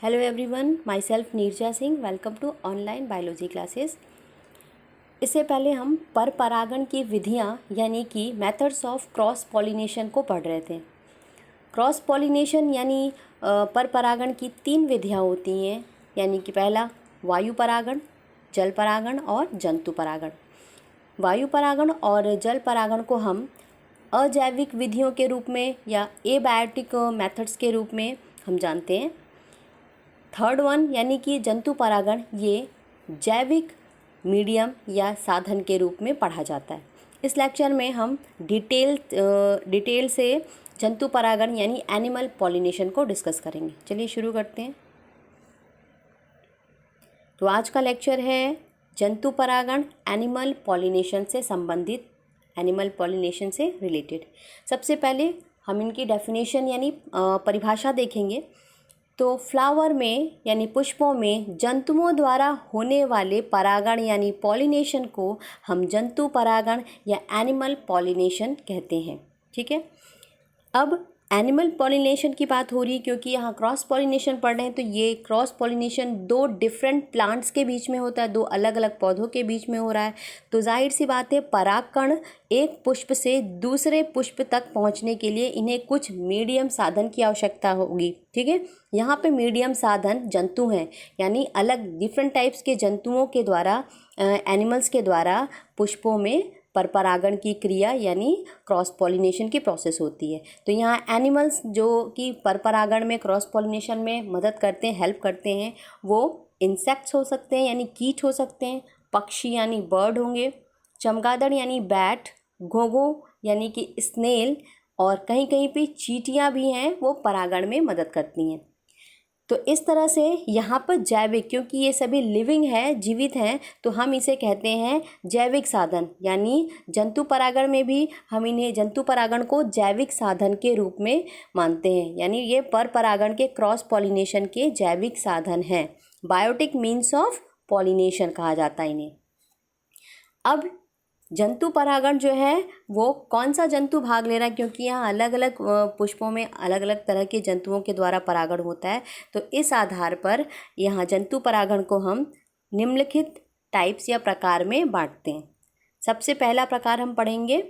Hello everyone, myself Neerja Singh. Welcome to online biology classes. इससे पहले हम पर परागण की विधियां यानी कि मेथड्स ऑफ क्रॉस पॉलिनेशन को पढ़ रहे थे। क्रॉस पॉलिनेशन यानी पर परागण की 3 विधियां होती हैं, यानी कि पहला वायु परागण, जल परागण और जंतु परागण। वायु परागण और जल परागण को हम अजैविक विधियों के रूप में या एबायोटिक मेथड्स के रूप में हम जानते हैं। थर्ड वन यानी कि जंतु परागण, ये जैविक मीडियम या साधन के रूप में पढ़ा जाता है। इस लेक्चर में हम डिटेल से जंतु परागण यानी एनिमल पॉलिनेशन को डिस्कस करेंगे। चलिए शुरू करते हैं। तो आज का लेक्चर है जंतु परागण एनिमल पॉलिनेशन से संबंधित, एनिमल पॉलिनेशन से रिलेटेड। सबसे पहले हम इनकी डेफिनेशन यानी परिभाषा देखेंगे। तो फ्लावर में यानी पुष्पों में जंतुओं द्वारा होने वाले परागण यानी पॉलिनेशन को हम जंतु परागण या एनिमल पॉलिनेशन कहते हैं। ठीक है, अब एनिमल पॉलिनेशन की बात हो रही है क्योंकि यहाँ क्रॉस पॉलिनेशन पढ़ रहे हैं। तो ये क्रॉस पॉलिनेशन 2 डिफरेंट प्लांट्स के बीच में होता है, 2 अलग अलग पौधों के बीच में हो रहा है। तो जाहिर सी बात है, परागकण एक पुष्प से दूसरे पुष्प तक पहुँचने के लिए इन्हें कुछ मीडियम साधन की आवश्यकता होगी। ठीक है, यहाँ पे मीडियम साधन जंतु हैं, यानी अलग डिफरेंट टाइप्स के जंतुओं के द्वारा, एनिमल्स के द्वारा पुष्पों में पर परागण की क्रिया यानी क्रॉस पॉलिनेशन की प्रोसेस होती है। तो यहाँ एनिमल्स जो कि पर परागण में क्रॉस पॉलिनेशन में मदद करते हैं, हेल्प करते हैं, वो इंसेक्ट्स हो सकते हैं यानी कीट हो सकते हैं, पक्षी यानी बर्ड होंगे, चमगादड़ यानी बैट, घोंघो यानी कि स्नेल, और कहीं कहीं पे चींटियाँ भी हैं, वो परागण में मदद करती हैं। तो इस तरह से यहाँ पर जैविक, क्योंकि ये सभी लिविंग है, जीवित हैं, तो हम इसे कहते हैं जैविक साधन। यानी जंतु परागण में भी हम इन्हें, जंतु परागण को जैविक साधन के रूप में मानते हैं, यानी ये पर परागण के क्रॉस पॉलिनेशन के जैविक साधन हैं। बायोटिक मीन्स ऑफ पॉलिनेशन कहा जाता है इन्हें। अब जंतु परागण जो है वो कौन सा जंतु भाग ले रहा है, क्योंकि यहाँ अलग अलग पुष्पों में अलग अलग तरह के जंतुओं के द्वारा परागण होता है। तो इस आधार पर यहाँ जंतु परागण को हम निम्नलिखित टाइप्स या प्रकार में बांटते हैं। सबसे पहला प्रकार हम पढ़ेंगे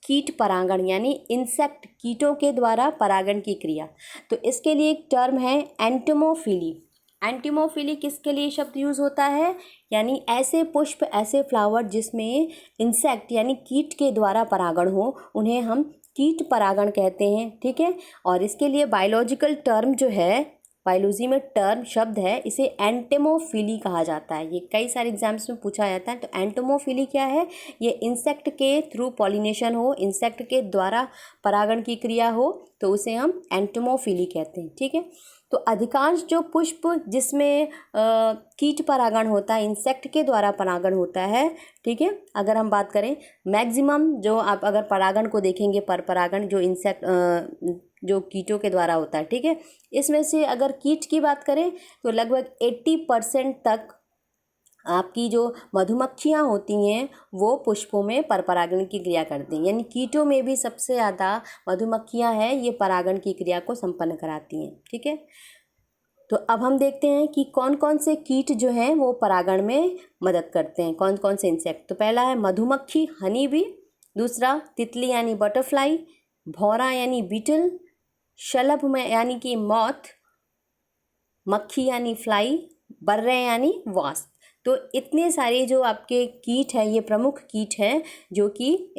कीट परागण यानी इंसेक्ट, कीटों के द्वारा परागण की क्रिया। तो इसके लिए एक टर्म है एंटोमोफिली। एंटीमोफिली किसके लिए शब्द यूज़ होता है, यानी ऐसे पुष्प, ऐसे फ्लावर जिसमें इंसेक्ट यानी कीट के द्वारा परागण हो, उन्हें हम कीट परागण कहते हैं। ठीक है, और इसके लिए बायोलॉजिकल टर्म जो है, बायोलॉजी में टर्म शब्द है, इसे एंटेमोफिली कहा जाता है। ये कई सारे एग्जाम्स में पूछा जाता है। तो एंटेमोफिली क्या है, ये इंसेक्ट के थ्रू पॉलिनेशन हो, इंसेक्ट के द्वारा परागण की क्रिया हो, तो उसे हम एंटेमोफिली कहते हैं। ठीक है, तो अधिकांश जो पुष्प जिसमें कीट परागण होता है, इंसेक्ट के द्वारा परागण होता है। ठीक है, अगर हम बात करें मैक्सिमम, जो आप अगर परागण को देखेंगे, पर परागण जो इंसेक्ट जो कीटों के द्वारा होता है, ठीक है, इसमें से अगर कीट की बात करें तो लगभग 80% तक आपकी जो मधुमक्खियाँ होती हैं वो पुष्पों में पर परागण की क्रिया करती हैं। यानी कीटों में भी सबसे ज़्यादा मधुमक्खियाँ हैं, ये परागण की क्रिया को संपन्न कराती हैं। ठीक है, तो अब हम देखते हैं कि कौन कौन से कीट जो हैं वो परागण में मदद करते हैं, कौन कौन से इंसेक्ट। तो पहला है मधुमक्खी, हनी बी। दूसरा तितली यानी बटरफ्लाई, भौरा यानी बीटल, शलभ में यानी कि मॉथ, मक्खी यानी फ्लाई, बर्रे यानी वास्प। तो इतने सारे जो आपके कीट हैं, ये प्रमुख कीट हैं जो कि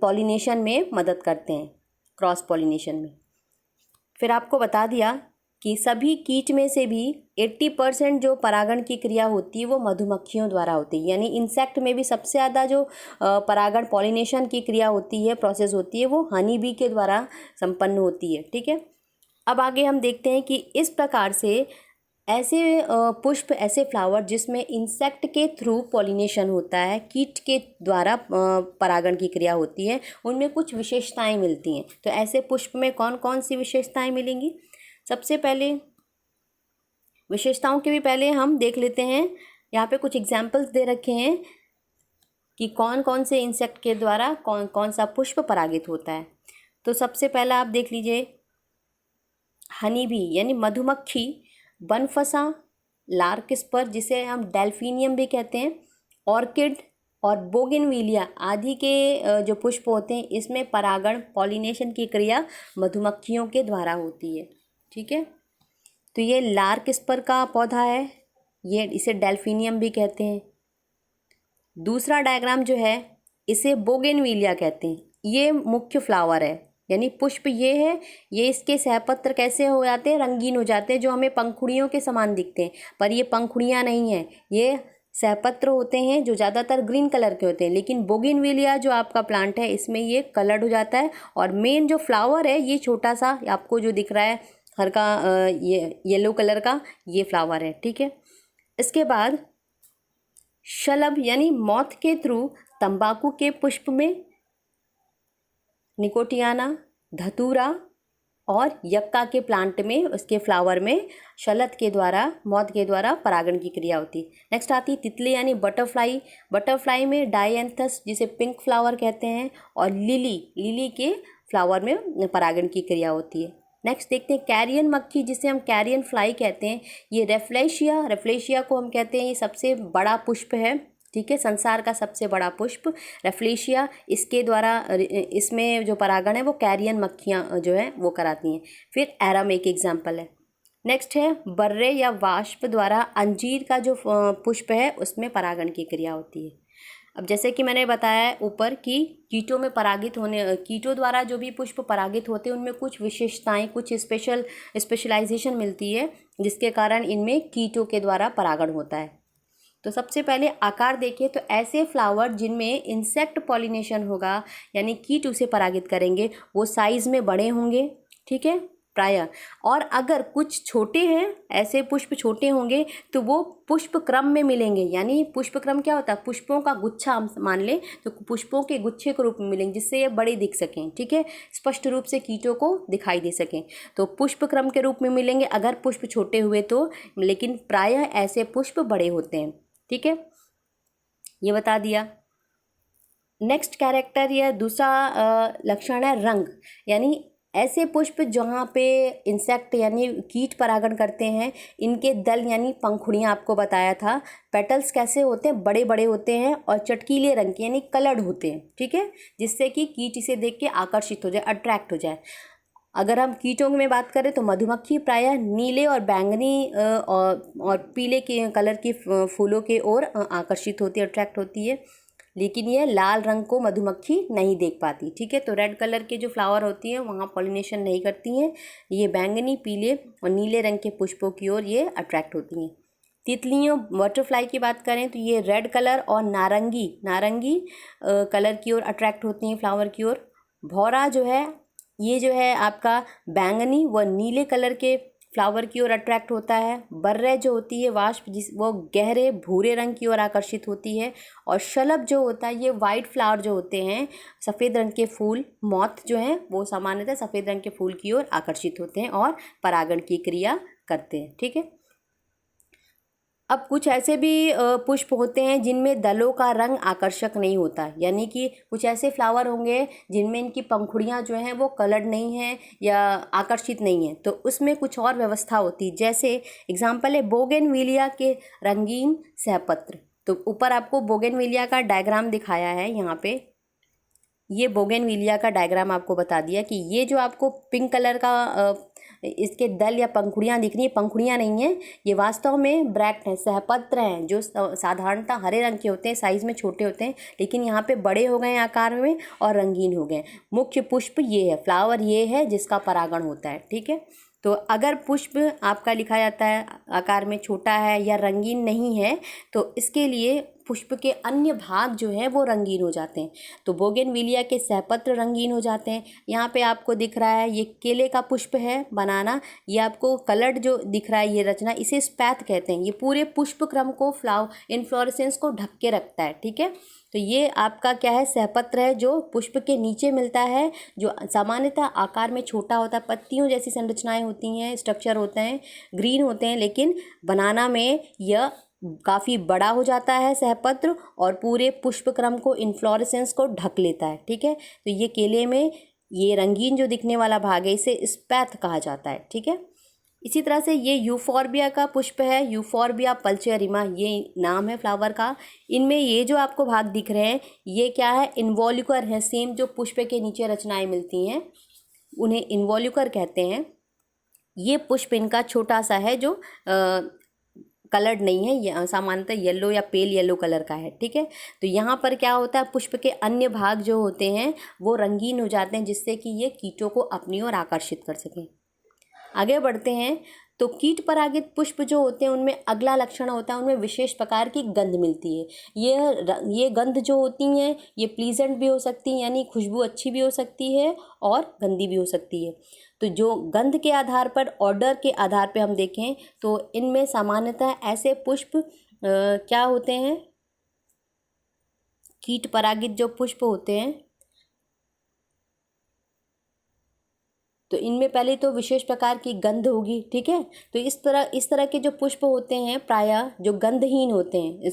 पॉलिनेशन में मदद करते हैं, क्रॉस पॉलिनेशन में। फिर आपको बता दिया कि सभी कीट में से भी 80% जो परागण की क्रिया होती है वो मधुमक्खियों द्वारा होती है। यानी इंसेक्ट में भी सबसे ज़्यादा जो परागण पॉलिनेशन की क्रिया होती है, प्रोसेस होती है, वो हनी बी के द्वारा संपन्न होती है। ठीक है, अब आगे हम देखते हैं कि इस प्रकार से ऐसे पुष्प, ऐसे फ्लावर जिसमें इंसेक्ट के थ्रू पॉलिनेशन होता है, कीट के द्वारा परागण की क्रिया होती है, उनमें कुछ विशेषताएं मिलती हैं। तो ऐसे पुष्प में कौन कौन सी विशेषताएं मिलेंगी, सबसे पहले विशेषताओं के भी पहले हम देख लेते हैं। यहाँ पे कुछ एग्जाम्पल्स दे रखे हैं कि कौन कौन से इंसेक्ट के द्वारा कौन कौन सा पुष्प परागित होता है। तो सबसे पहला आप देख लीजिए हनी बी यानी मधुमक्खी। बनफसा, लार्कस्पर जिसे हम डेल्फिनियम भी कहते हैं, ऑर्किड और बोगनविलिया आदि के जो पुष्प होते हैं इसमें परागण पॉलिनेशन की क्रिया मधुमक्खियों के द्वारा होती है। ठीक है, तो ये लार्कस्पर का पौधा है, ये इसे डेल्फिनियम भी कहते हैं। दूसरा डायग्राम जो है इसे बोगनविलिया कहते हैं, ये मुख्य फ्लावर है यानी पुष्प ये है। ये इसके सहपत्र कैसे हो जाते हैं, रंगीन हो जाते हैं, जो हमें पंखुड़ियों के समान दिखते हैं, पर ये पंखुड़ियाँ नहीं हैं, ये सहपत्र होते हैं जो ज़्यादातर ग्रीन कलर के होते हैं। लेकिन बोगनविलिया जो आपका प्लांट है इसमें ये कलर्ड हो जाता है, और मेन जो फ्लावर है ये छोटा सा आपको जो दिख रहा है हल्का ये येलो कलर का ये फ्लावर है। ठीक है, इसके बाद शलभ यानी मॉथ के थ्रू तंबाकू के पुष्प में निकोटियाना, धतूरा और यक्का के प्लांट में उसके फ्लावर में शलभ के द्वारा मॉथ के द्वारा परागण की क्रिया होती है। नेक्स्ट आती है तितली यानी बटरफ्लाई। बटरफ्लाई में डायएंथस जिसे पिंक फ्लावर कहते हैं, और लिली के फ्लावर में परागण की क्रिया होती है। नेक्स्ट देखते हैं कैरियन मक्खी जिसे हम कैरियन फ्लाई कहते हैं। ये रेफ्लेशिया को हम कहते हैं, ये सबसे बड़ा पुष्प है। ठीक है, संसार का सबसे बड़ा पुष्प रेफ्लेशिया, इसके द्वारा इसमें जो परागण है वो कैरियन मक्खियाँ जो है वो कराती हैं। फिर एरम एक एग्जाम्पल है। नेक्स्ट है बर्रे या वाष्प द्वारा अंजीर का जो पुष्प है उसमें परागण की क्रिया होती है। अब जैसे कि मैंने बताया ऊपर कि कीटों में कीटों द्वारा जो भी पुष्प परागित होते हैं उनमें कुछ विशेषताएं, कुछ स्पेशलाइजेशन मिलती है जिसके कारण इनमें कीटों के द्वारा परागण होता है। तो सबसे पहले आकार देखिए, तो ऐसे फ्लावर जिनमें इंसेक्ट पॉलिनेशन होगा यानी कीट उसे परागित करेंगे वो साइज़ में बड़े होंगे। ठीक है, प्रायः, और अगर कुछ छोटे हैं, ऐसे पुष्प छोटे होंगे तो वो पुष्प क्रम में मिलेंगे। यानी पुष्प क्रम क्या होता है, पुष्पों का गुच्छा हम मान लें तो पुष्पों के गुच्छे के रूप में मिलेंगे जिससे ये बड़े दिख सकें। ठीक है, स्पष्ट रूप से कीटों को दिखाई दे सकें, तो पुष्प क्रम के रूप में मिलेंगे अगर पुष्प छोटे हुए तो, लेकिन प्रायः ऐसे पुष्प बड़े होते हैं। ठीक है, ये बता दिया। नेक्स्ट कैरेक्टर या दूसरा लक्षण है रंग, यानी ऐसे पुष्प जहाँ पे इंसेक्ट यानी कीट परागण करते हैं, इनके दल यानी पंखुड़ियाँ आपको बताया था, पेटल्स कैसे होते हैं, बड़े बड़े होते हैं और चटकीले रंग के यानी कलर्ड होते हैं। ठीक है, जिससे कि कीट इसे देख के आकर्षित हो जाए, अट्रैक्ट हो जाए। अगर हम कीटों में बात करें तो मधुमक्खी प्रायः नीले और बैंगनी और पीले के कलर की फूलों के ओर आकर्षित होती है, अट्रैक्ट होती है, लेकिन ये लाल रंग को मधुमक्खी नहीं देख पाती। ठीक है, तो रेड कलर के जो फ्लावर होती हैं वहाँ पॉलिनेशन नहीं करती हैं, ये बैंगनी, पीले और नीले रंग के पुष्पों की ओर ये अट्रैक्ट होती हैं। तितलियों बटरफ्लाई की बात करें तो ये रेड कलर और नारंगी कलर की ओर अट्रैक्ट होती हैं, फ्लावर की ओर। भौरा जो है ये जो है आपका बैंगनी व नीले कलर के फ्लावर की ओर अट्रैक्ट होता है। बर्रे जो होती है वाष्प वो गहरे भूरे रंग की ओर आकर्षित होती है। और शलभ जो होता है ये वाइट फ्लावर जो होते हैं, सफ़ेद रंग के फूल, मॉथ जो हैं वो सामान्यतः सफ़ेद रंग के फूल की ओर आकर्षित होते हैं और परागण की क्रिया करते हैं। ठीक है, अब कुछ ऐसे भी पुष्प होते हैं जिनमें दलों का रंग आकर्षक नहीं होता, यानी कि कुछ ऐसे फ्लावर होंगे जिनमें इनकी पंखुड़ियाँ जो हैं वो कलर्ड नहीं हैं या आकर्षित नहीं हैं, तो उसमें कुछ और व्यवस्था होती है। जैसे एग्जाम्पल है बोगनविलिया के रंगीन सहपत्र। तो ऊपर आपको बोगनविलिया का डायग्राम दिखाया है, यहाँ पे ये बोगनविलिया का डायग्राम आपको बता दिया कि ये जो आपको पिंक कलर का इसके दल या पंखुड़ियाँ दिख रही हैं, पंखुड़ियाँ नहीं हैं, ये वास्तव में ब्रैक्ट हैं, सहपत्र हैं, जो साधारणतः हरे रंग के होते हैं, साइज़ में छोटे होते हैं, लेकिन यहाँ पे बड़े हो गए हैं आकार में और रंगीन हो गए। मुख्य पुष्प ये है, फ्लावर ये है जिसका परागण होता है। ठीक है, तो अगर पुष्प आपका लिखा जाता है आकार में छोटा है या रंगीन नहीं है तो इसके लिए पुष्प के अन्य भाग जो हैं वो रंगीन हो जाते हैं। तो बोगनविलिया के सहपत्र रंगीन हो जाते हैं। यहाँ पे आपको दिख रहा है ये केले का पुष्प है, बनाना, ये आपको कलर्ड जो दिख रहा है ये रचना, इसे स्पैथ कहते हैं। ये पूरे पुष्प क्रम को इन्फ्लोरेसेंस को ढक के रखता है। ठीक है, तो ये आपका क्या है, सहपत्र है जो पुष्प के नीचे मिलता है, जो सामान्यतः आकार में छोटा होता है, पत्तियों जैसी संरचनाएं होती हैं, स्ट्रक्चर होते हैं, ग्रीन होते हैं, लेकिन बनाना में यह काफ़ी बड़ा हो जाता है सहपत्र और पूरे पुष्प क्रम को, इन्फ्लोरेसेंस को ढक लेता है। ठीक है, तो ये केले में ये रंगीन जो दिखने वाला भाग है इसे स्पैथ कहा जाता है। ठीक है, इसी तरह से ये यूफॉर्बिया का पुष्प है, यूफॉर्बिया पल्चेरिमा ये नाम है फ्लावर का। इनमें ये जो आपको भाग दिख रहे हैं ये क्या है, इन्वॉल्यूकर है। सेम जो पुष्प के नीचे रचनाएं मिलती हैं उन्हें इन्वॉल्यूकर कहते हैं। ये पुष्प इनका छोटा सा है जो कलर्ड नहीं है, ये सामान्यतः येलो या पेल येलो कलर का है, ठीक है। तो यहाँ पर क्या होता है, पुष्प के अन्य भाग जो होते हैं वो रंगीन हो जाते हैं जिससे कि ये कीटों को अपनी ओर आकर्षित कर सकें। आगे बढ़ते हैं तो कीट परागित पुष्प जो होते हैं उनमें अगला लक्षण होता है, उनमें विशेष प्रकार की गंध मिलती है। ये गंध जो होती हैं ये प्लीजेंट भी हो सकती हैं, यानी खुशबू अच्छी भी हो सकती है और गंदी भी हो सकती है। तो जो गंध के आधार पर, ऑर्डर के आधार पर हम देखें तो इनमें सामान्यतः ऐसे पुष्प क्या होते हैं, कीट परागित जो पुष्प होते हैं तो इनमें पहले तो विशेष प्रकार की गंध होगी, ठीक है। तो इस तरह के जो पुष्प होते हैं प्रायः जो गंधहीन होते हैं,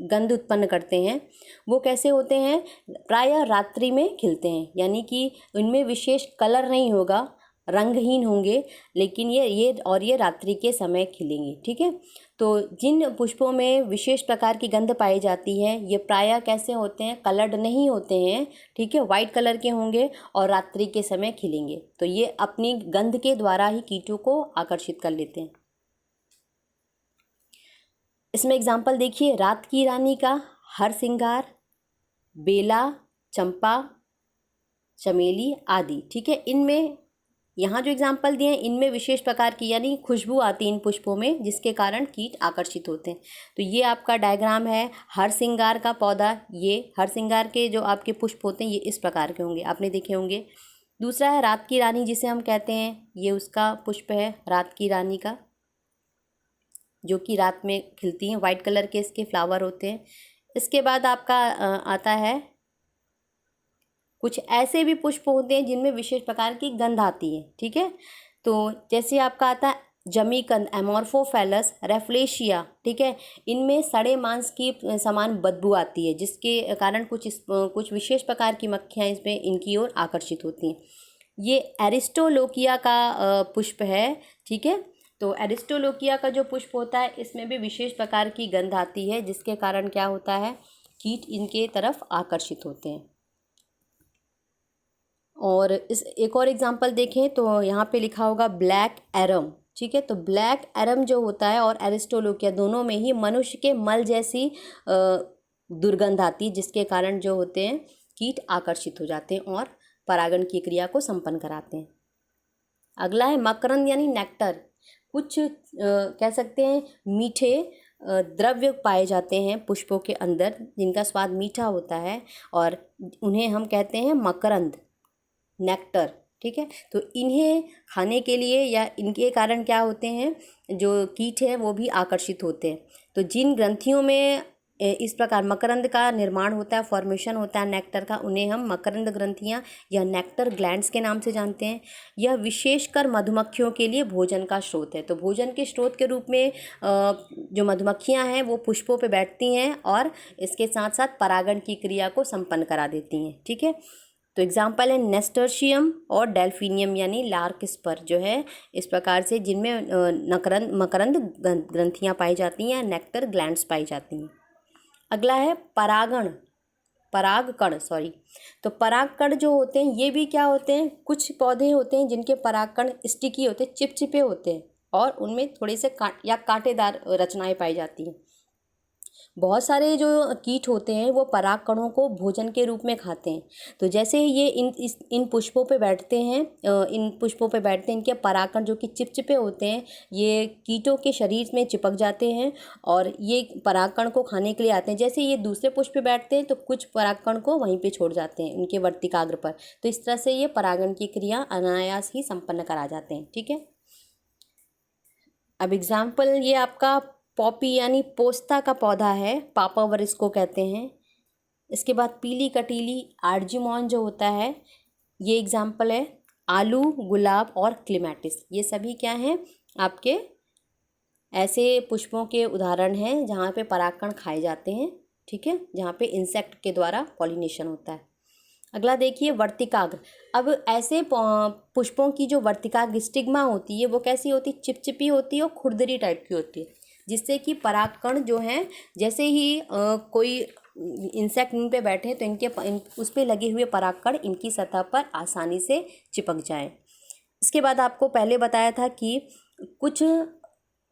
गंध उत्पन्न करते हैं, वो कैसे होते हैं, प्रायः रात्रि में खिलते हैं, यानी कि उनमें विशेष कलर नहीं होगा, रंगहीन होंगे, लेकिन ये रात्रि के समय खिलेंगे, ठीक है। तो जिन पुष्पों में विशेष प्रकार की गंध पाई जाती है ये प्रायः कैसे होते हैं, कलर्ड नहीं होते हैं, ठीक है, वाइट कलर के होंगे और रात्रि के समय खिलेंगे। तो ये अपनी गंध के द्वारा ही कीटों को आकर्षित कर लेते हैं। इसमें एग्जाम्पल देखिए, रात की रानी का हरसिंगार, बेला, चंपा, चमेली आदि, ठीक है। इनमें यहाँ जो एग्जाम्पल दिए हैं इनमें विशेष प्रकार की यानी खुशबू आती है इन पुष्पों में जिसके कारण कीट आकर्षित होते हैं। तो ये आपका डायग्राम है हरसिंगार का पौधा। ये हरसिंगार के जो आपके पुष्प होते हैं ये इस प्रकार के होंगे, आपने देखे होंगे। दूसरा है रात की रानी जिसे हम कहते हैं, ये उसका पुष्प है रात की रानी का, जो कि रात में खिलती हैं, वाइट कलर के इसके फ्लावर होते हैं। इसके बाद आपका आता है कुछ ऐसे भी पुष्प होते हैं जिनमें विशेष प्रकार की गंध आती है, ठीक है। तो जैसे आपका आता है जमीकंद, एमोर्फोफेलस, रेफ्लेशिया, ठीक है। इनमें सड़े मांस की समान बदबू आती है जिसके कारण कुछ विशेष प्रकार की मक्खियाँ इसमें इनकी ओर आकर्षित होती हैं। ये एरिस्टोलोकिया का पुष्प है, ठीक है। तो एरिस्टोलोकिया का जो पुष्प होता है इसमें भी विशेष प्रकार की गंध आती है जिसके कारण क्या होता है, कीट इनके तरफ आकर्षित होते हैं। और इस एक और एग्जांपल देखें तो यहाँ पे लिखा होगा ब्लैक एरम, ठीक है। तो ब्लैक एरम जो होता है और एरिस्टोलोकिया दोनों में ही मनुष्य के मल जैसी दुर्गंध आती है जिसके कारण जो होते हैं कीट आकर्षित हो जाते हैं और परागण की क्रिया को संपन्न कराते हैं। अगला है मकरंद यानी नेक्टर। कुछ कह सकते हैं मीठे द्रव्य पाए जाते हैं पुष्पों के अंदर जिनका स्वाद मीठा होता है और उन्हें हम कहते हैं मकरंद, नेक्टर, ठीक है। तो इन्हें खाने के लिए या इनके कारण क्या होते हैं, जो कीट हैं वो भी आकर्षित होते हैं। तो जिन ग्रंथियों में इस प्रकार मकरंद का निर्माण होता है, फॉर्मेशन होता है नेक्टर का, उन्हें हम मकरंद ग्रंथियां या नेक्टर ग्लैंड्स के नाम से जानते हैं। यह विशेषकर मधुमक्खियों के लिए भोजन का स्रोत है। तो भोजन के स्रोत के रूप में जो मधुमक्खियां हैं वो पुष्पों पे बैठती हैं और इसके साथ साथ परागण की क्रिया को संपन्न करा देती हैं, ठीक है। तो एग्जाम्पल है नेस्टर्शियम और डेल्फिनियम यानी लार्किस्पर जो है, इस प्रकार से जिनमें मकरंद ग्रंथियाँ पाई जाती हैं, नेक्टर ग्लैंड्स पाई जाती हैं। अगला है परागकण। तो परागकण जो होते हैं ये भी क्या होते हैं, कुछ पौधे होते हैं जिनके परागकण स्टिकी होते हैं, चिपचिपे होते हैं और उनमें थोड़े से कांटेदार रचनाएं पाई जाती हैं। बहुत सारे जो कीट होते हैं वो परागकणों को भोजन के रूप में खाते हैं। तो जैसे ये इन पुष्पों पे बैठते हैं, इनके परागकण जो कि चिपचिपे होते हैं ये कीटों के शरीर में चिपक जाते हैं और ये परागकण को खाने के लिए आते हैं। जैसे ये दूसरे पुष्प पे बैठते हैं तो कुछ परागकण को वहीं पे छोड़ जाते हैं उनके वर्तिकाग्र पर। तो इस तरह से ये परागण की क्रिया अनायास ही संपन्न करा जाते हैं, ठीक है। अब एग्जाम्पल ये आपका पॉपी यानी पोस्ता का पौधा है, पापावर इसको कहते हैं। इसके बाद पीली कटीली आर्जिमॉन जो होता है, ये एग्जाम्पल है आलू, गुलाब और क्लिमेटिस। ये सभी क्या हैं, आपके ऐसे पुष्पों के उदाहरण हैं जहाँ पे परागकण खाए जाते हैं, ठीक है, जहाँ पे इंसेक्ट के द्वारा पॉलिनेशन होता है। अगला देखिए वर्तिकाग्र। अब ऐसे पुष्पों की जो वर्तिकाग्र स्टिग्मा होती है वो कैसी होती है, चिपचिपी होती है और खुरदरी टाइप की होती है, जिससे कि परागकण जो हैं जैसे ही कोई इंसेक्ट इन पे बैठे तो उस पे लगे हुए परागकण इनकी सतह पर आसानी से चिपक जाएं। इसके बाद आपको पहले बताया था कि कुछ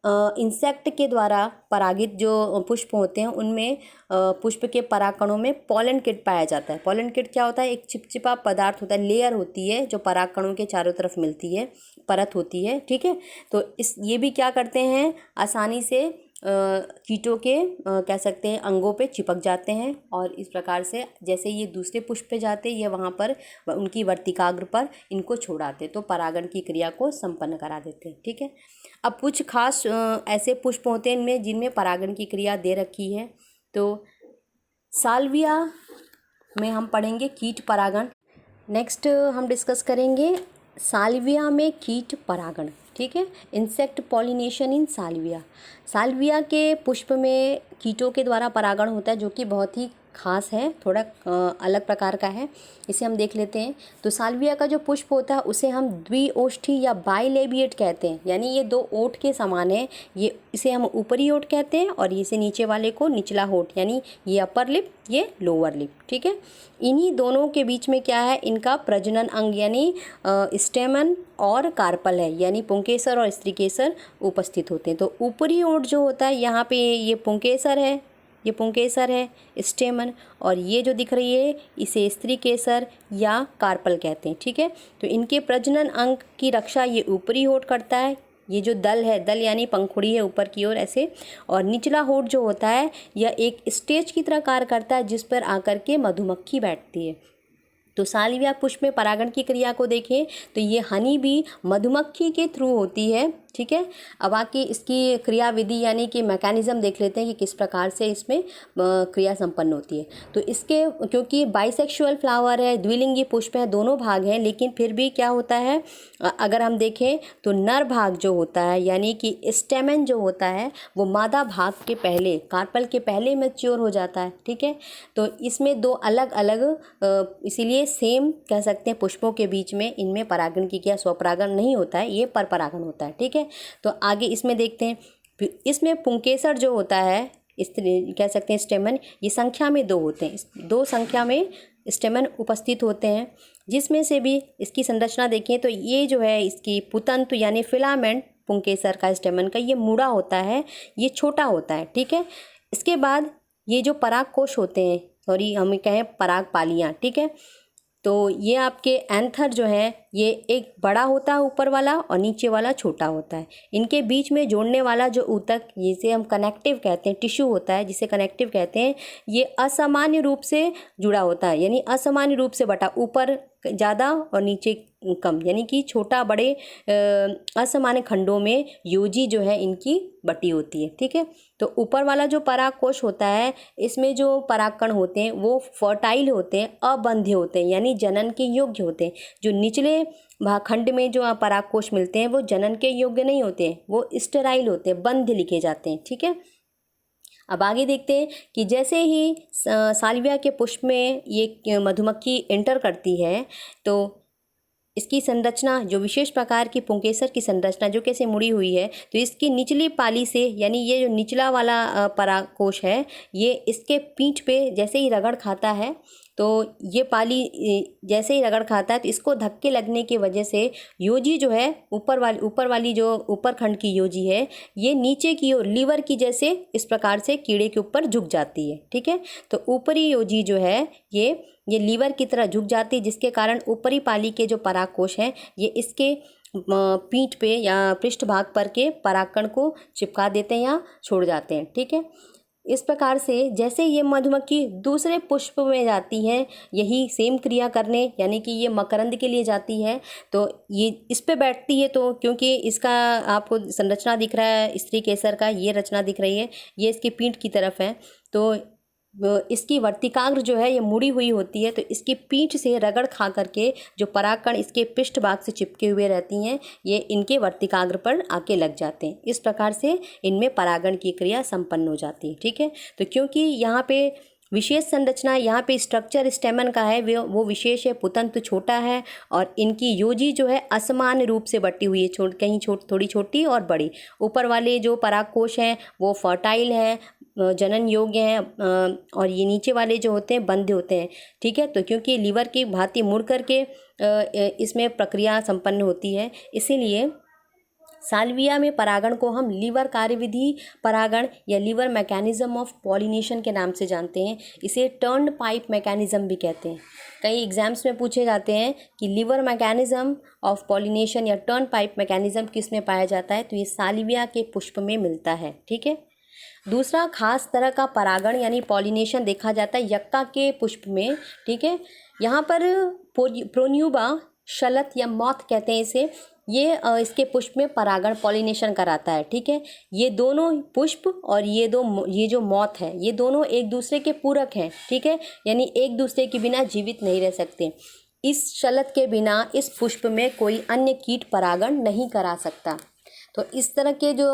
इंसेक्ट के द्वारा परागित जो पुष्प होते हैं उनमें पुष्प के परागकणों में पॉलन किट पाया जाता है। पॉलन किट क्या होता है, एक चिपचिपा पदार्थ होता है, लेयर होती है जो परागकणों के चारों तरफ मिलती है, परत होती है, ठीक है। तो ये भी क्या करते हैं, आसानी से कीटों के कह सकते हैं अंगों पे चिपक जाते हैं और इस प्रकार से जैसे ये दूसरे पुष्प पे जाते हैं ये वहाँ पर उनकी वर्तिकाग्र पर इनको छोड़ाते, तो परागण की क्रिया को संपन्न करा देते हैं, ठीक है। अब कुछ खास ऐसे पुष्प होते हैं इनमें जिनमें परागण की क्रिया दे रखी है। तो साल्विया में हम पढ़ेंगे कीट परागण। नेक्स्ट हम डिस्कस करेंगे साल्विया में कीट परागण, ठीक है। Insect pollination in Salvia. Salvia के पुष्प में कीटों के द्वारा परागण होता है जो कि बहुत ही खास है, थोड़ा अलग प्रकार का है, इसे हम देख लेते हैं। तो साल्विया का जो पुष्प होता है उसे हम द्विओष्ठी या बाइलेबिएट कहते हैं, यानी ये दो ओठ के समान है। ये इसे हम ऊपरी ओठ कहते हैं और इसे नीचे वाले को निचला होठ, यानी ये अपर लिप ये लोअर लिप, ठीक है। इन्हीं दोनों के बीच में क्या है, इनका प्रजनन अंग यानी स्टेमन और कार्पल है, यानी पुंकेसर और स्त्रीकेसर उपस्थित होते हैं। तो ऊपरी ओठ जो होता है यहाँ पे ये पुंकेसर है, ये पुंकेसर है स्टेमन, और ये जो दिख रही है इसे स्त्रीकेसर या कार्पल कहते हैं, ठीक है। तो इनके प्रजनन अंग की रक्षा ये ऊपरी होठ करता है। ये जो दल है, दल यानी पंखुड़ी है ऊपर की ओर ऐसे, और निचला होठ जो होता है यह एक स्टेज की तरह कार्य करता है जिस पर आकर के मधुमक्खी बैठती है। तो साल्विया पुष्प में परागण की क्रिया को देखें तो ये हनी भी मधुमक्खी के थ्रू होती है, ठीक है। अब आके इसकी क्रिया विधि यानी कि मैकेनिज्म देख लेते हैं कि किस प्रकार से इसमें क्रिया संपन्न होती है। तो इसके क्योंकि बाइसेक्सुअल फ्लावर है, द्विलिंगी पुष्प है, दोनों भाग हैं, लेकिन फिर भी क्या होता है, अगर हम देखें तो नर भाग जो होता है यानी कि स्टेमन जो होता है वो मादा भाग के पहले, कार्पल के पहले मैच्योर हो जाता है, ठीक है। तो इसमें दो अलग अलग इसीलिए सेम कह सकते हैं पुष्पों के बीच में इनमें परागण की क्रिया स्वपरागण नहीं होता है, ये पर परागण होता है, ठीक है। तो आगे इसमें देखते हैं, इसमें पुंकेसर जो होता है इस कह सकते हैं स्टेमन, ये संख्या में दो होते हैं, दो संख्या में स्टेमन उपस्थित होते हैं, जिसमें से भी इसकी संरचना देखें तो ये जो है इसकी पुतंतु यानी फिलामेंट पुंकेसर का स्टेमन का ये मुड़ा होता है, ये छोटा होता है, ठीक है। इसके बाद ये जो पराग कोश होते हैं, सॉरी हम कहें पराग पालियाँ, ठीक है। तो ये आपके एंथर जो है ये एक बड़ा होता है ऊपर वाला और नीचे वाला छोटा होता है। इनके बीच में जोड़ने वाला जो ऊतक जिसे हम कनेक्टिव कहते हैं, टिश्यू होता है जिसे कनेक्टिव कहते हैं, ये असामान्य रूप से जुड़ा होता है, यानी असामान्य रूप से बटा, ऊपर ज़्यादा और नीचे कम, यानी कि छोटा बड़े असामान्य खंडों में योजी जो है इनकी बटी होती है, ठीक है। तो ऊपर वाला जो परागकोश होता है इसमें जो परागकण होते हैं वो फर्टाइल होते हैं, अबंध्य होते हैं, यानी जनन के योग्य होते हैं। जो निचले खंड में जो परागकोश मिलते हैं वो जनन के योग्य नहीं होते हैं, वो स्टेराइल होते हैं, बंध लिखे जाते हैं, ठीक है। अब आगे देखते हैं कि जैसे ही साल्विया के पुष्प में ये मधुमक्खी एंटर करती है तो इसकी संरचना जो विशेष प्रकार की पुंकेसर की संरचना जो कैसे मुड़ी हुई है, तो इसकी निचली पाली से, यानी ये जो निचला वाला परागकोश है ये इसके पीठ पे जैसे ही रगड़ खाता है तो ये पाली जैसे ही रगड़ खाता है तो इसको धक्के लगने की वजह से योजी जो है ऊपर वाली जो ऊपर खंड की योजी है ये नीचे की ओर लीवर की जैसे इस प्रकार से कीड़े के ऊपर झुक जाती है, ठीक है। तो ऊपरी योजी जो है ये लीवर की तरह झुक जाती है, जिसके कारण ऊपरी पाली के जो परागकोश हैं ये इसके पीठ पे या पृष्ठभाग पर के परागकण को चिपका देते हैं या छोड़ जाते हैं, ठीक है। इस प्रकार से जैसे ये मधुमक्खी दूसरे पुष्प में जाती है यही सेम क्रिया करने, यानी कि ये मकरंद के लिए जाती है तो ये इस पे बैठती है, तो क्योंकि इसका आपको संरचना दिख रहा है स्त्री केसर का, ये रचना दिख रही है, ये इसके पीठ की तरफ है, तो इसकी वर्तिकाग्र जो है ये मुड़ी हुई होती है, तो इसकी पीठ से रगड़ खा करके जो परागकण इसके पृष्ठभाग से चिपके हुए रहती हैं ये इनके वर्तिकाग्र पर आके लग जाते हैं। इस प्रकार से इनमें परागण की क्रिया संपन्न हो जाती है, ठीक है। तो क्योंकि यहाँ पे विशेष संरचना, यहाँ पे स्ट्रक्चर स्टेमन का है वो विशेष है, पुतंत्र छोटा है और इनकी योजी जो है असमान रूप से बटी हुई है, कहीं थोड़ी छोटी और बड़ी। ऊपर वाले जो परागकोश हैं वो फर्टाइल हैं, जनन योग्य हैं, और ये नीचे वाले जो होते हैं बंद होते हैं। ठीक है, तो क्योंकि लीवर की भांति मुड़ करके इसमें प्रक्रिया संपन्न होती है, इसीलिए साल्विया में परागण को हम लीवर कार्यविधि परागण या लीवर मैकेनिज्म ऑफ पॉलिनेशन के नाम से जानते हैं। इसे टर्न पाइप मैकेनिज्म भी कहते हैं। कई एग्जाम्स में पूछे जाते हैं कि लीवर मैकेनिज्म ऑफ पॉलिनेशन या टर्न पाइप मैकेनिज्म किस में पाया जाता है, तो ये साल्विया के पुष्प में मिलता है। ठीक है, दूसरा खास तरह का परागण यानी पॉलिनेशन देखा जाता है यक्का के पुष्प में। ठीक है, यहाँ पर प्रोन्यूबा शलत या मॉथ कहते हैं इसे, ये इसके पुष्प में परागण पॉलिनेशन कराता है। ठीक है, ये दोनों पुष्प और ये जो मॉथ है ये दोनों एक दूसरे के पूरक हैं। ठीक है, यानी एक दूसरे के बिना जीवित नहीं रह सकते। इस शलत के बिना इस पुष्प में कोई अन्य कीट परागण नहीं करा सकता। तो इस तरह के जो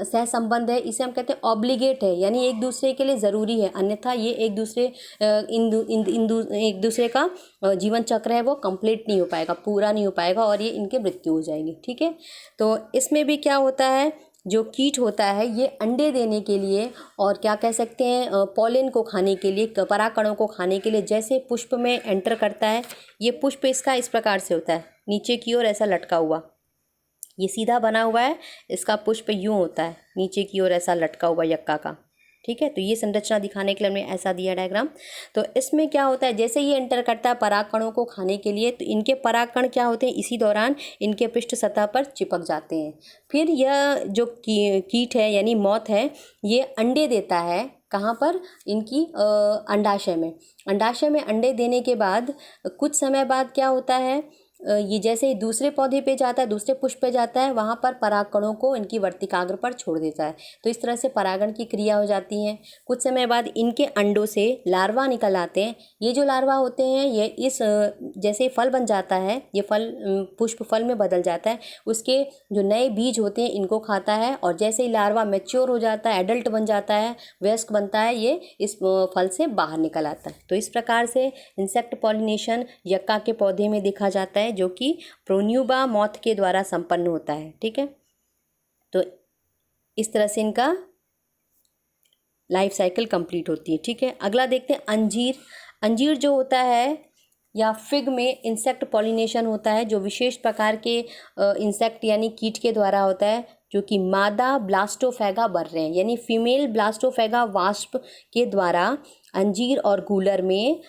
सह संबंध है इसे हम कहते हैं ऑब्लिगेट है, यानी एक दूसरे के लिए ज़रूरी है, अन्यथा ये एक दूसरे का जीवन चक्र है वो कंप्लीट नहीं हो पाएगा, पूरा नहीं हो पाएगा और ये इनकी मृत्यु हो जाएगी। ठीक है, तो इसमें भी क्या होता है, जो कीट होता है ये अंडे देने के लिए और क्या कह सकते हैं पॉलन को खाने के लिए, परागकणों को खाने के लिए जैसे पुष्प में एंटर करता है। ये पुष्प इसका इस प्रकार से होता है, नीचे की ओर ऐसा लटका हुआ, ये सीधा बना हुआ है, इसका पुष्प यूँ होता है, नीचे की ओर ऐसा लटका हुआ यक्का का। ठीक है, तो ये संरचना दिखाने के लिए हमने ऐसा दिया डायग्राम। तो इसमें क्या होता है, जैसे ये एंटर करता है परागकणों को खाने के लिए, तो इनके परागकण क्या होते हैं, इसी दौरान इनके पृष्ठ सतह पर चिपक जाते हैं। फिर यह जो कीट है यानी मॉथ है, ये अंडे देता है कहाँ पर, इनकी अंडाशय में। अंडाशय में अंडे देने के बाद कुछ समय बाद क्या होता है, ये जैसे ही दूसरे पौधे पे जाता है, दूसरे पुष्प पे जाता है, वहाँ पर परागकणों को इनकी वर्तिकाग्र पर छोड़ देता है। तो इस तरह से परागण की क्रिया हो जाती है। कुछ समय बाद इनके अंडों से लार्वा निकल आते हैं। ये जो लार्वा होते हैं ये इस जैसे फल बन जाता है, ये फल पुष्प फल में बदल जाता है, उसके जो नए बीज होते हैं इनको खाता है और जैसे ही लार्वा मैच्योर हो जाता है, एडल्ट बन जाता है, वयस्क बनता है, ये इस फल से बाहर निकल आता है। तो इस प्रकार से इंसेक्ट पॉलिनेशन यक्का के पौधे में देखा जाता है जो कि प्रोन्यूबा मॉथ के द्वारा संपन्न होता है। ठीक है, तो इस तरह से इनका लाइफ साइकिल कंप्लीट होती है। ठीक है, अगला देखते हैं अंजीर। अंजीर जो होता है या फिग में इंसेक्ट पॉलिनेशन होता है जो विशेष प्रकार के इंसेक्ट यानी कीट के द्वारा होता है, जो कि मादा ब्लास्टोफेगा बर्रे हैं, यानी फीमेल ब्लास्टोफेगा वास्प के द्वारा अंजीर और गूलर में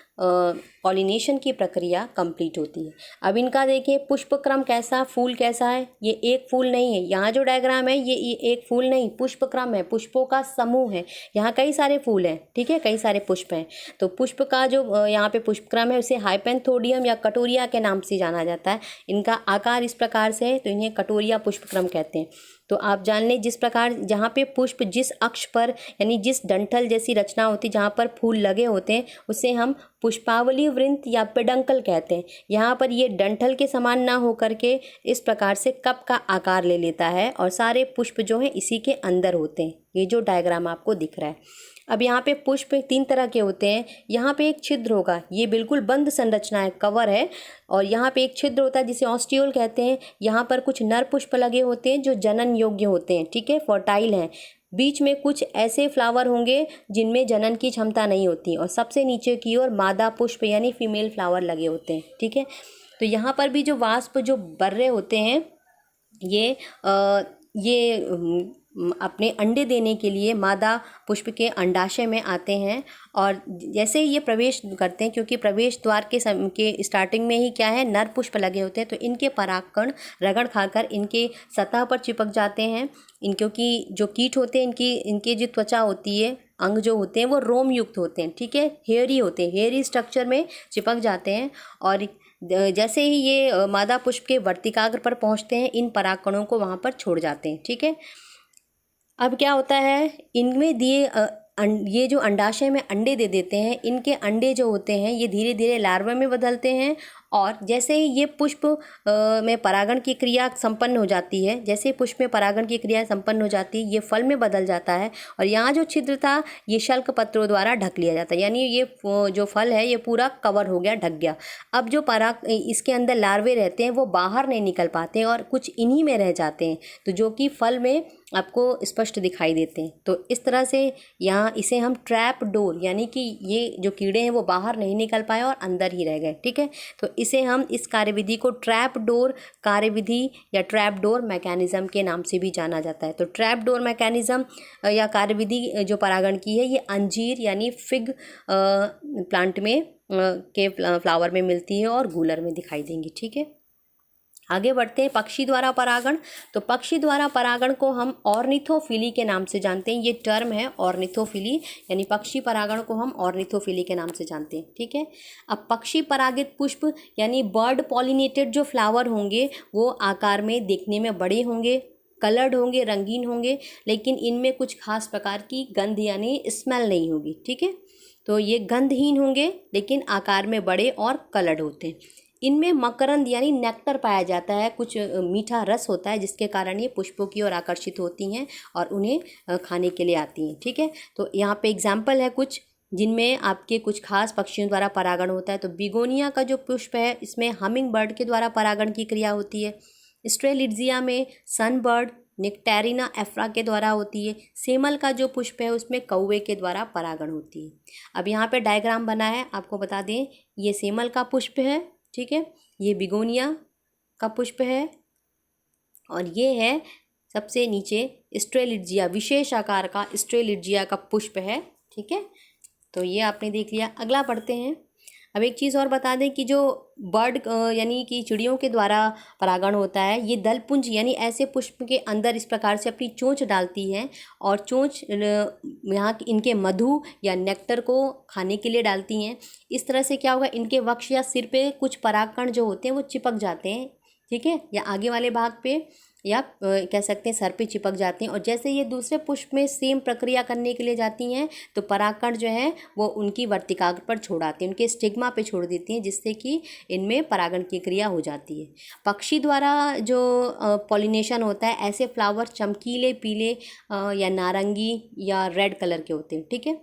पॉलिनेशन की प्रक्रिया कंप्लीट होती है। अब इनका देखिए पुष्प क्रम कैसा, फूल कैसा है। ये एक फूल नहीं है, यहाँ जो डायग्राम है ये एक फूल नहीं, पुष्प क्रम है, पुष्पों का समूह है। यहाँ कई सारे फूल हैं, ठीक है, कई सारे पुष्प हैं। तो पुष्प का जो यहाँ पे पुष्प क्रम है उसे हाइपेंथोडियम या कटोरिया के नाम से जाना जाता है। इनका आकार इस प्रकार से है तो इन्हें कटोरिया पुष्प क्रम कहते हैं। तो आप जान लें जिस प्रकार जहाँ पे पुष्प जिस अक्ष पर यानी जिस डंठल जैसी रचना होती है जहाँ पर फूल लगे होते हैं उसे हम पुष्पावली वृंत या पेडंकल कहते हैं। यहाँ पर ये डंठल के समान ना हो करके इस प्रकार से कप का आकार ले लेता है और सारे पुष्प जो हैं इसी के अंदर होते हैं। ये जो डायग्राम आपको दिख रहा है। अब यहाँ पे पुष्प 3 तरह के होते हैं। यहाँ पे एक छिद्र होगा, ये बिल्कुल बंद संरचना है, कवर है, और यहाँ पे एक छिद्र होता है जिसे ऑस्टियोल कहते हैं। यहाँ पर कुछ नर पुष्प लगे होते हैं जो जनन योग्य होते हैं, ठीक है, फर्टाइल हैं। बीच में कुछ ऐसे फ्लावर होंगे जिनमें जनन की क्षमता नहीं होती और सबसे नीचे की ओर मादा पुष्प यानी फीमेल फ्लावर लगे होते हैं, ठीक है। तो यहाँ पर भी जो वास्प जो बर्रे होते हैं ये अपने अंडे देने के लिए मादा पुष्प के अंडाशय में आते हैं और जैसे ही ये प्रवेश करते हैं, क्योंकि प्रवेश द्वार के स्टार्टिंग में ही क्या है, नर पुष्प लगे होते हैं, तो इनके परागकण रगड़ खाकर इनके सतह पर चिपक जाते हैं। क्योंकि जो कीट होते हैं इनकी जो त्वचा होती है, अंग जो होते हैं वो रोम युक्त होते हैं, ठीक है, हेयरी होते हैं, हेयरी स्ट्रक्चर में चिपक जाते हैं और जैसे ही ये मादा पुष्प के वर्तिकाग्र पर पहुंचते हैं इन परागकणों को वहां पर छोड़ जाते हैं, ठीक है। अब क्या होता है, इनमें दिए ये जो अंडाशय में अंडे दे देते हैं, इनके अंडे जो होते हैं ये धीरे धीरे लार्वा में बदलते हैं और जैसे ही ये पुष्प में परागण की क्रिया संपन्न हो जाती है, जैसे ही पुष्प में परागण की क्रिया संपन्न हो जाती है, ये फल में बदल जाता है और यहाँ जो छिद्र था ये शल्क पत्रों द्वारा ढक लिया जाता है, यानी ये जो फल है ये पूरा कवर हो गया, ढक गया। अब जो इसके अंदर लार्वे रहते हैं वो बाहर नहीं निकल पाते हैं और कुछ इन्हीं में रह जाते हैं, तो जो कि फल में आपको स्पष्ट दिखाई देते हैं। तो इस तरह से यहाँ इसे हम ट्रैप डोर, यानी कि ये जो कीड़े हैं वो बाहर नहीं निकल पाए और अंदर ही रह गए, ठीक है। तो इसे हम इस कार्यविधि को ट्रैप डोर कार्यविधि या ट्रैप डोर मैकेनिज्म के नाम से भी जाना जाता है। तो ट्रैप डोर मैकेनिज्म या कार्यविधि जो परागण की है ये अंजीर यानी फिग प्लांट में के फ्लावर में मिलती है और गूलर में दिखाई देंगी, ठीक है। आगे बढ़ते हैं पक्षी द्वारा परागण। तो पक्षी द्वारा परागण को हम ऑर्निथोफिली के नाम से जानते हैं, ये टर्म है ऑर्निथोफिली, यानी पक्षी परागण को हम ऑर्निथोफिली के नाम से जानते हैं, ठीक है। अब पक्षी परागित पुष्प यानी बर्ड पॉलिनेटेड जो फ्लावर होंगे वो आकार में देखने में बड़े होंगे, कलर्ड होंगे, रंगीन होंगे, लेकिन इनमें कुछ खास प्रकार की गंध यानी स्मेल नहीं होगी, ठीक है। तो ये गंधहीन होंगे लेकिन आकार में बड़े और कलर्ड होते हैं। इनमें मकरंद यानी नेक्टर पाया जाता है, कुछ मीठा रस होता है जिसके कारण ये पुष्पों की ओर आकर्षित होती हैं और उन्हें खाने के लिए आती हैं, ठीक है। तो यहाँ पे एग्जाम्पल है कुछ जिनमें आपके कुछ खास पक्षियों द्वारा परागण होता है। तो बिगोनिया का जो पुष्प है इसमें हमिंग बर्ड के द्वारा परागण की क्रिया होती है। स्ट्रेलिड्जिया में सनबर्ड निक्टेरिना एफ्रा के द्वारा होती है। सेमल का जो पुष्प है उसमें कौवे के द्वारा परागण होती है। अब यहाँ पे डायग्राम बना है, आपको बता दें ये सेमल का पुष्प है, ठीक है, ये बिगोनिया का पुष्प है और ये है सबसे नीचे स्ट्रेलिड्जिया, विशेष आकार का स्ट्रेलिड्जिया का पुष्प है, ठीक है। तो ये आपने देख लिया। अगला पढ़ते हैं। अब एक चीज़ और बता दें कि जो बर्ड यानी कि चिड़ियों के द्वारा परागण होता है ये दलपुंज यानी ऐसे पुष्प के अंदर इस प्रकार से अपनी चोंच डालती हैं और चोंच यहाँ इनके मधु या नेक्टर को खाने के लिए डालती हैं। इस तरह से क्या होगा, इनके वक्ष या सिर पे कुछ परागकण जो होते हैं वो चिपक जाते हैं, ठीक है, या आगे वाले भाग पे या कह सकते हैं सर पे चिपक जाते हैं। और जैसे ये दूसरे पुष्प में सेम प्रक्रिया करने के लिए जाती हैं तो परागकण जो है वो उनकी वर्तिका पर छोड़ आती हैं, उनके स्टिग्मा पे छोड़ देती हैं, जिससे कि इनमें परागण की क्रिया हो जाती है। पक्षी द्वारा जो पॉलिनेशन होता है ऐसे फ्लावर चमकीले पीले या नारंगी या रेड कलर के होते हैं, ठीक है।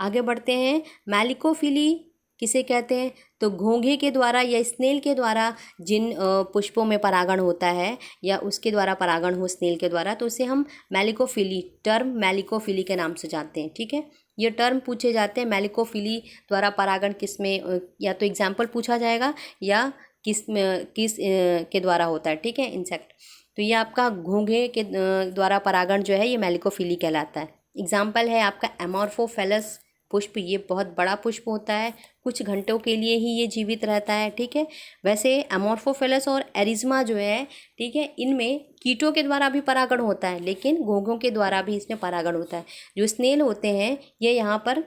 आगे बढ़ते हैं। मैलिकोफिली किसे कहते हैं, तो घोंघे के द्वारा या स्नेल के द्वारा जिन पुष्पों में परागण होता है या उसके द्वारा परागण हो स्नेल के द्वारा, तो उसे हम मैलिकोफिली टर्म मैलिकोफिली के नाम से जानते हैं, ठीक है। ये टर्म पूछे जाते हैं मैलिकोफिली द्वारा परागण किस में, या तो एग्जाम्पल पूछा जाएगा या किस के द्वारा होता है, ठीक है, इंसेक्ट। तो ये आपका घोंघे के द्वारा परागण जो है ये मैलिकोफिली कहलाता है। एग्जाम्पल है आपका एमोर्फोफेलस पुष्प, ये बहुत बड़ा पुष्प होता है, कुछ घंटों के लिए ही ये जीवित रहता है, ठीक है। वैसे एमोर्फोफेलस और एरिज्मा जो है, ठीक है, इनमें कीटों के द्वारा भी परागण होता है लेकिन घोंघों के द्वारा भी इसमें परागण होता है। जो स्नेल होते हैं ये यहाँ पर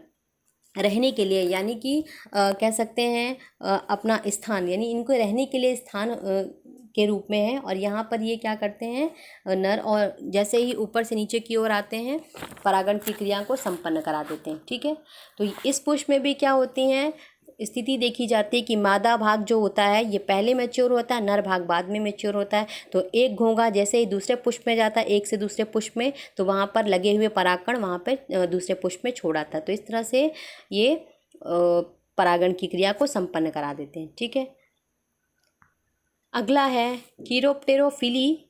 रहने के लिए यानी कि कह सकते हैं अपना स्थान, यानी इनको रहने के लिए स्थान के रूप में है और यहाँ पर ये क्या करते हैं नर, और जैसे ही ऊपर से नीचे की ओर आते हैं परागण की क्रिया को संपन्न करा देते हैं, ठीक है। तो इस पुष्प में भी क्या होती हैं स्थिति देखी जाती है कि मादा भाग जो होता है ये पहले मैच्योर होता है, नर भाग बाद में मैच्योर होता है। तो एक घोंघा जैसे ही दूसरे पुष्प में जाता है एक से दूसरे पुष्प में, तो वहाँ पर लगे हुए परागकण वहाँ पर दूसरे पुष्प में छोड़ आता है। तो इस तरह से ये परागण की क्रिया को संपन्न करा देते हैं, ठीक है। अगला है कीरोप्टेरोफिली,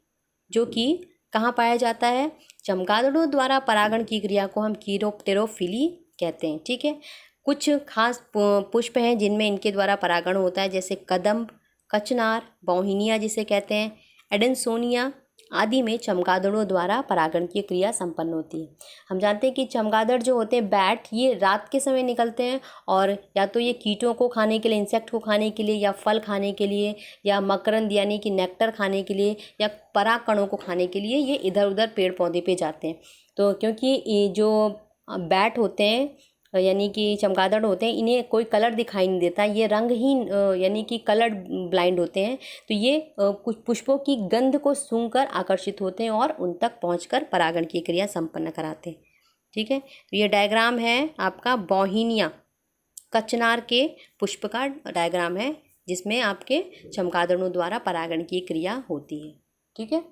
जो कि कहाँ पाया जाता है, चमगादड़ों द्वारा परागण की क्रिया को हम कीरोप्टेरोफिली कहते हैं, ठीक है। कुछ खास पुष्प हैं जिनमें इनके द्वारा परागण होता है, जैसे कदम्ब, कचनार, बौहिनिया जिसे कहते हैं, एडेंसोनिया आदि में चमगादड़ों द्वारा परागण की क्रिया संपन्न होती है। हम जानते हैं कि चमगादड़ जो होते हैं बैट, ये रात के समय निकलते हैं और या तो ये कीटों को खाने के लिए, इंसेक्ट को खाने के लिए, या फल खाने के लिए, या मकरंद यानी कि नेक्टर खाने के लिए, या परागकणों को खाने के लिए ये इधर उधर पेड़ पौधे पे जाते हैं। तो क्योंकि ये जो बैट होते हैं यानी कि चमगादड़ होते हैं इन्हें कोई कलर दिखाई नहीं देता, ये रंगहीन यानी कि कलर ब्लाइंड होते हैं, तो ये कुछ पुष्पों की गंध को सूंघकर आकर्षित होते हैं और उन तक पहुंचकर परागण की क्रिया संपन्न कराते हैं, ठीक है। तो ये डायग्राम है आपका बौहिनिया कचनार के पुष्प का डायग्राम है, जिसमें आपके चमगादड़ों द्वारा परागण की क्रिया होती है। ठीक है।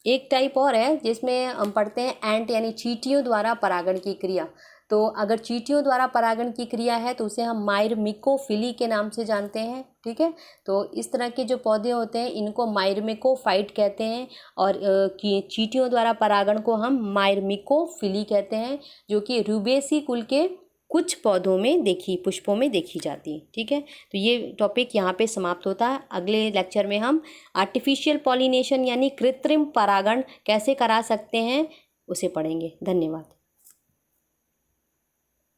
एक टाइप और है जिसमें हम पढ़ते हैं एंट यानी चींटियों द्वारा परागण की क्रिया। तो अगर चींटियों द्वारा परागण की क्रिया है तो उसे हम माइरमिकोफिली के नाम से जानते हैं। ठीक है। तो इस तरह के जो पौधे होते हैं इनको माइरमिकोफाइट कहते हैं, और चींटियों द्वारा परागण को हम माइरमिकोफिली कहते हैं, जो कि रूबेसी कुल के कुछ पुष्पों में देखी जाती है। ठीक है। तो ये टॉपिक यहाँ पे समाप्त होता है। अगले लेक्चर में हम आर्टिफिशियल पॉलिनेशन यानी कृत्रिम परागण कैसे करा सकते हैं उसे पढ़ेंगे। धन्यवाद।